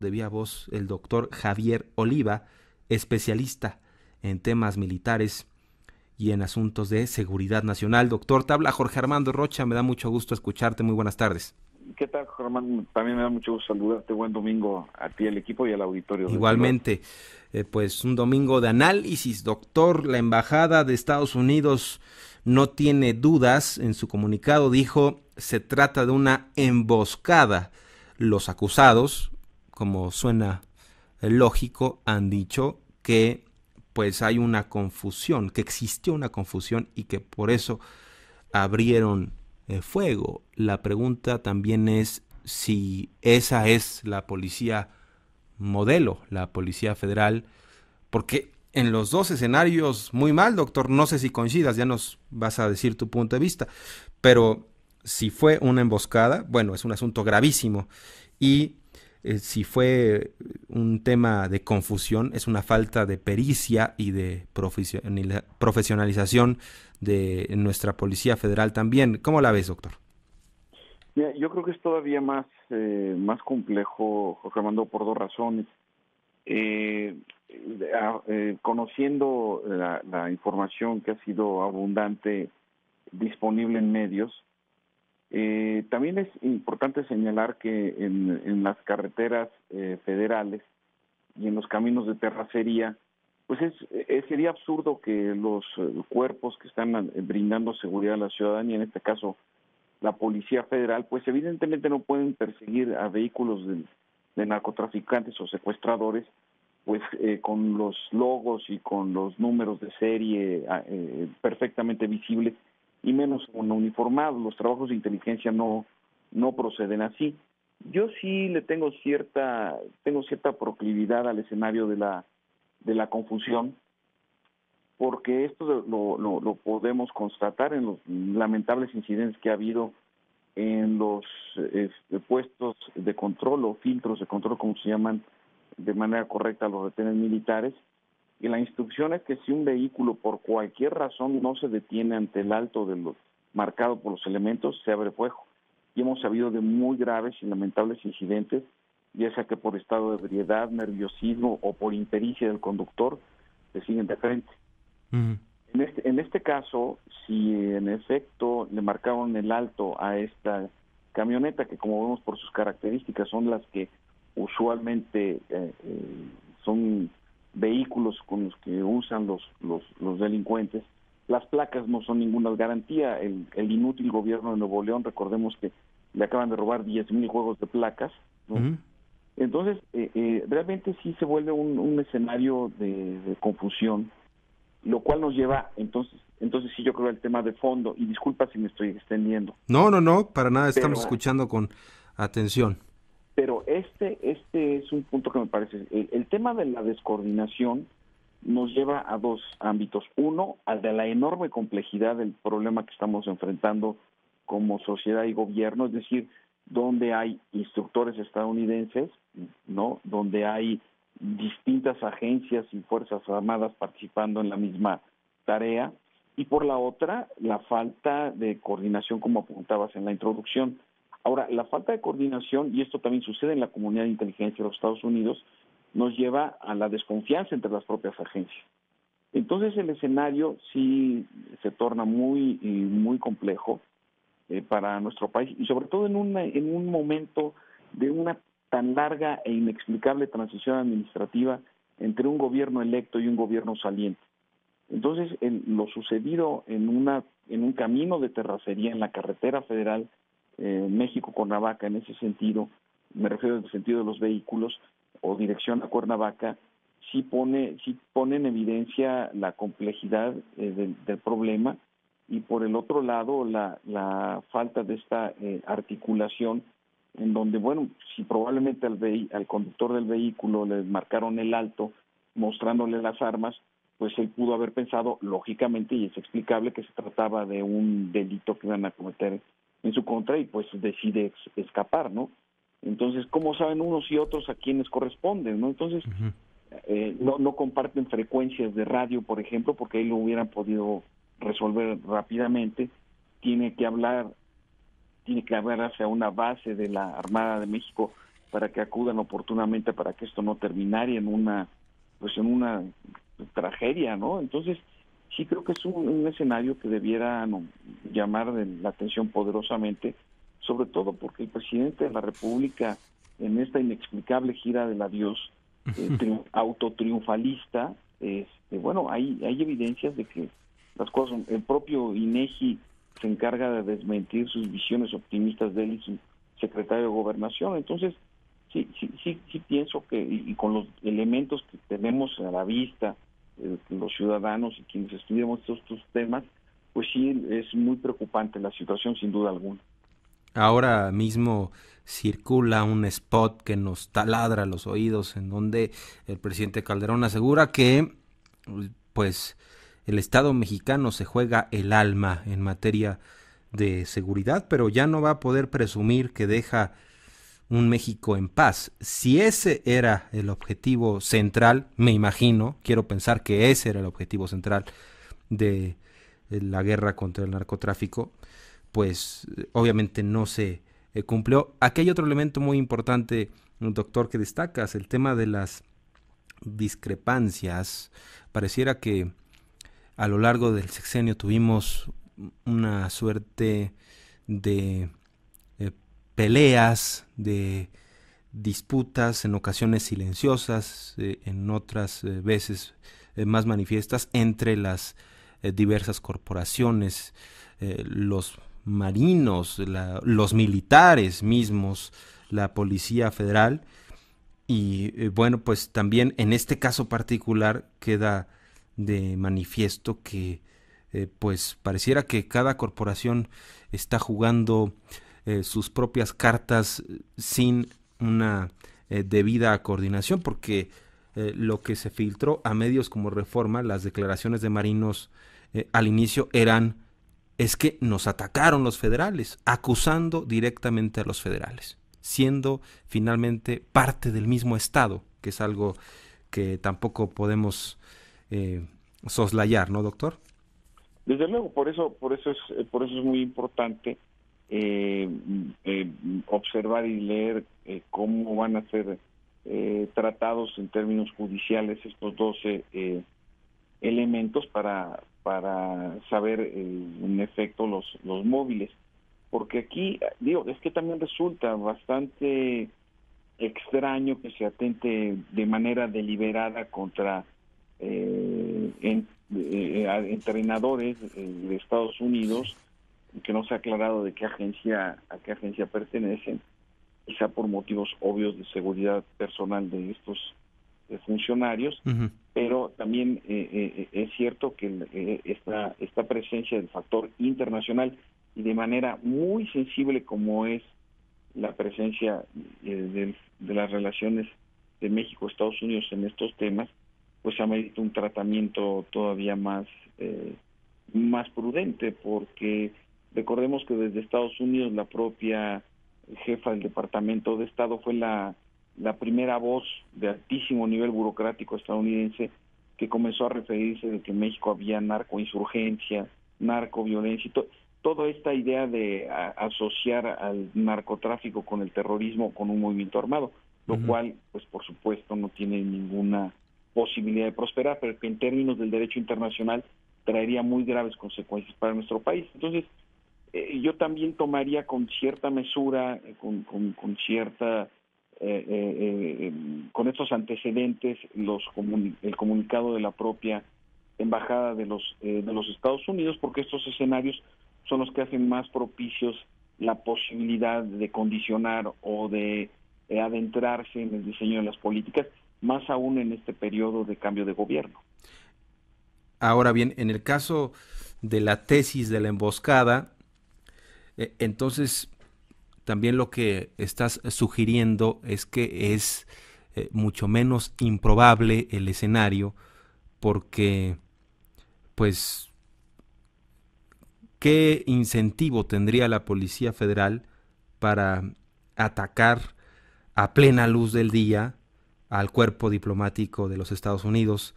de viva voz el doctor Javier Oliva, especialista en temas militares y en asuntos de seguridad nacional. Doctor, te habla Jorge Armando Rocha, me da mucho gusto escucharte, muy buenas tardes. ¿Qué tal, Germán? También me da mucho gusto saludarte. Buen domingo a ti, al equipo y al auditorio, desde luego. Igualmente, pues un domingo de análisis, doctor. La Embajada de Estados Unidos no tiene dudas, en su comunicado dijo, se trata de una emboscada. Los acusados, como suena lógico, han dicho que pues hay una confusión, que existió una confusión y que por eso abrieron fuego. La pregunta también es si esa es la policía modelo, la Policía Federal, porque en los dos escenarios muy mal, doctor, no sé si coincidas, ya nos vas a decir tu punto de vista, pero si fue una emboscada, bueno, es un asunto gravísimo, y si fue un tema de confusión, es una falta de pericia y de profesionalización de nuestra Policía Federal también. ¿Cómo la ves, doctor? Mira, yo creo que es todavía más complejo, Jorge Armando, por dos razones. Eh, Conociendo la información que ha sido abundante disponible en medios, también es importante señalar que en las carreteras federales y en los caminos de terracería, pues sería absurdo que los cuerpos que están brindando seguridad a la ciudadanía, en este caso la Policía Federal, pues evidentemente no pueden perseguir a vehículos de narcotraficantes o secuestradores, pues con los logos y con los números de serie perfectamente visibles, y menos con uniformados. Los trabajos de inteligencia no proceden así. Yo sí le tengo cierta proclividad al escenario de la confusión, porque esto lo podemos constatar en los lamentables incidentes que ha habido en los puestos de control o filtros de control, como se llaman de manera correcta los retenes militares. Y la instrucción es que si un vehículo por cualquier razón no se detiene ante el alto de los marcado por los elementos, se abre fuego. Y hemos sabido de muy graves y lamentables incidentes, ya sea que por estado de ebriedad, nerviosismo o por impericia del conductor, se siguen de frente. Uh-huh. En este caso, si en efecto le marcaron el alto a esta camioneta, que como vemos por sus características son las que usualmente son vehículos con los que usan los delincuentes, las placas no son ninguna garantía. El inútil gobierno de Nuevo León, recordemos que le acaban de robar 10,000 juegos de placas, ¿no? Uh-huh. Entonces, realmente sí se vuelve un escenario de confusión, lo cual nos lleva, entonces sí, yo creo, el tema de fondo, y disculpa si me estoy extendiendo. No, para nada, estamos pero escuchando con atención. pero este es un punto que me parece, el tema de la descoordinación nos lleva a dos ámbitos. Uno, al de la enorme complejidad del problema que estamos enfrentando como sociedad y gobierno, es decir, donde hay instructores estadounidenses, ¿no? Donde hay distintas agencias y fuerzas armadas participando en la misma tarea, y por la otra, la falta de coordinación, como apuntabas en la introducción. Ahora, la falta de coordinación, y esto también sucede en la comunidad de inteligencia de los Estados Unidos, nos lleva a la desconfianza entre las propias agencias. Entonces el escenario sí se torna muy complejo para nuestro país, y sobre todo en un momento de una tan larga e inexplicable transición administrativa entre un gobierno electo y un gobierno saliente. Entonces, lo sucedido en un camino de terracería en la carretera federal México-Cuernavaca, en ese sentido, me refiero al sentido de los vehículos, o dirección a Cuernavaca, sí pone en evidencia la complejidad del problema, y por el otro lado la falta de esta articulación, en donde, bueno, si probablemente al conductor del vehículo le marcaron el alto mostrándole las armas, pues él pudo haber pensado, lógicamente, y es explicable, que se trataba de un delito que iban a cometer en su contra, y pues decide escapar, ¿no? Entonces, ¿cómo saben unos y otros a quiénes corresponden, no? Entonces, Uh-huh. no comparten frecuencias de radio, por ejemplo, porque ahí lo hubieran podido resolver rápidamente. Tiene que hablar hacia una base de la Armada de México para que acudan oportunamente para que esto no terminara en una tragedia, ¿no? Entonces, sí creo que es un escenario que debiera llamar la atención poderosamente, sobre todo porque el presidente de la República, en esta inexplicable gira del adiós, autotriunfalista, bueno, hay evidencias de que las cosas, el propio INEGI se encarga de desmentir sus visiones optimistas de él y su secretario de Gobernación. Entonces, sí pienso que, y con los elementos que tenemos a la vista, los ciudadanos y quienes estudiamos estos temas, pues sí, es muy preocupante la situación, sin duda alguna. Ahora mismo circula un spot que nos taladra los oídos, en donde el presidente Calderón asegura que pues el Estado mexicano se juega el alma en materia de seguridad, pero ya no va a poder presumir que deja un México en paz. Si ese era el objetivo central, me imagino, quiero pensar que ese era el objetivo central de la guerra contra el narcotráfico, pues obviamente no se cumplió. Aquí hay otro elemento muy importante, doctor, que destacas, el tema de las discrepancias. Pareciera que a lo largo del sexenio tuvimos una suerte de peleas, de disputas, en ocasiones silenciosas, en otras veces más manifiestas, entre las diversas corporaciones, los marinos, los militares mismos, la Policía Federal. Y bueno, pues también en este caso particular queda de manifiesto que pues pareciera que cada corporación está jugando sus propias cartas sin una debida coordinación, porque lo que se filtró a medios como Reforma, las declaraciones de marinos al inicio es que nos atacaron los federales, acusando directamente a los federales, siendo finalmente parte del mismo Estado, que es algo que tampoco podemos soslayar, ¿no, doctor? Desde luego, por eso es muy importante observar y leer cómo van a ser tratados en términos judiciales estos 12 elementos para saber en efecto los móviles, porque aquí es que también resulta bastante extraño que se atente de manera deliberada contra entrenadores de Estados Unidos, que no se ha aclarado de a qué agencia pertenecen, quizá por motivos obvios de seguridad personal de estos funcionarios. Uh-huh. Pero también es cierto que esta presencia del factor internacional, y de manera muy sensible como es la presencia de las relaciones de México-Estados Unidos en estos temas, pues amerita un tratamiento todavía más prudente, porque recordemos que desde Estados Unidos la propia jefa del Departamento de Estado fue la primera voz de altísimo nivel burocrático estadounidense que comenzó a referirse de que en México había narcoinsurgencia, narcoviolencia, y toda esta idea de asociar al narcotráfico con el terrorismo, con un movimiento armado, lo uh-huh. cual, pues por supuesto, no tiene ninguna posibilidad de prosperar, pero que en términos del derecho internacional traería muy graves consecuencias para nuestro país. Entonces, yo también tomaría con cierta mesura, con cierta con estos antecedentes el comunicado de la propia embajada de los Estados Unidos, porque estos escenarios son los que hacen más propicios la posibilidad de condicionar o de adentrarse en el diseño de las políticas, más aún en este periodo de cambio de gobierno. Ahora bien, en el caso de la tesis de la emboscada, entonces también lo que estás sugiriendo es que es mucho menos improbable el escenario, porque pues ¿qué incentivo tendría la Policía Federal para atacar a plena luz del día al cuerpo diplomático de los Estados Unidos?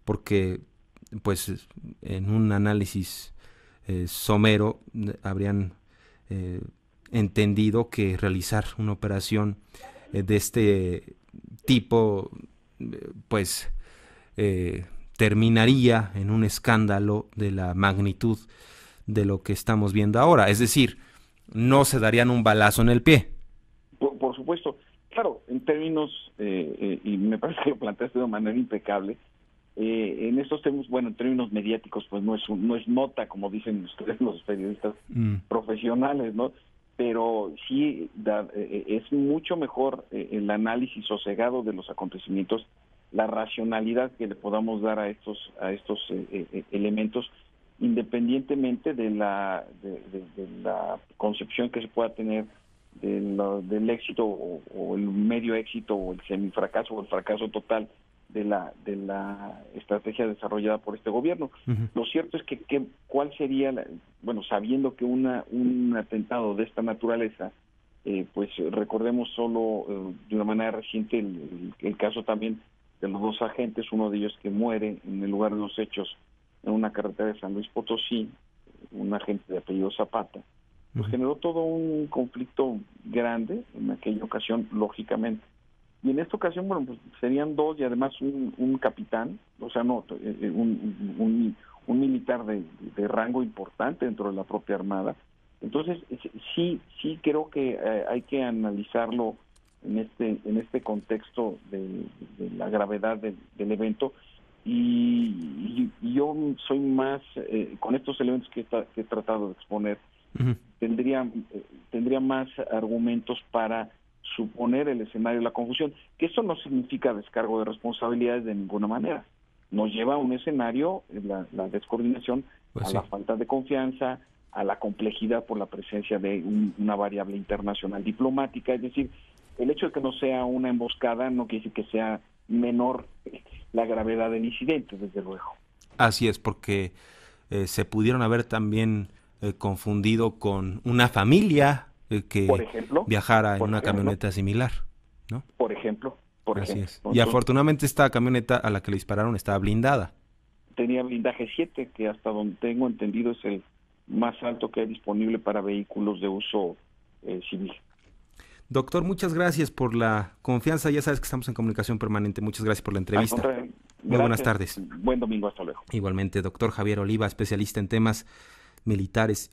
Porque pues en un análisis somero habrían entendido que realizar una operación de este tipo, pues terminaría en un escándalo de la magnitud de lo que estamos viendo ahora. Es decir, no se darían un balazo en el pie. Por supuesto. Claro, en términos, y me parece que lo planteaste de manera impecable, en estos temas, bueno, en términos mediáticos, pues no es nota, como dicen ustedes los periodistas profesionales, ¿no? Pero sí es mucho mejor el análisis sosegado de los acontecimientos, la racionalidad que le podamos dar a estos elementos, independientemente de la concepción que se pueda tener del éxito o el medio éxito o el semifracaso o el fracaso total de la estrategia desarrollada por este gobierno. Lo cierto es que cuál sería, sabiendo que un atentado de esta naturaleza, pues recordemos solo de una manera reciente el caso también de los 2 agentes, uno de ellos que muere en el lugar de los hechos en una carretera de San Luis Potosí, un agente de apellido Zapata, pues generó todo un conflicto grande en aquella ocasión, lógicamente. Y en esta ocasión, pues serían 2 y además un capitán, o sea, no, un militar de rango importante dentro de la propia Armada. Entonces, sí creo que hay que analizarlo en este contexto de la gravedad del evento. Y yo soy más, con estos elementos que he tratado de exponer, tendría más argumentos para suponer el escenario de la confusión, que eso no significa descargo de responsabilidades de ninguna manera. Nos lleva a un escenario, la descoordinación, pues a la falta de confianza, a la complejidad por la presencia de una variable internacional diplomática. Es decir, el hecho de que no sea una emboscada no quiere decir que sea menor la gravedad del incidente, desde luego. Así es, porque se pudieron haber también confundido con una familia que por ejemplo, viajara en una camioneta similar, ¿no? Por ejemplo. Así es. Y afortunadamente esta camioneta a la que le dispararon estaba blindada. Tenía blindaje 7, que hasta donde tengo entendido es el más alto que hay disponible para vehículos de uso civil. Doctor, muchas gracias por la confianza. Ya sabes que estamos en comunicación permanente. Muchas gracias por la entrevista. Muy buenas tardes. Buen domingo, hasta luego. Igualmente, doctor Javier Oliva, especialista en temas militares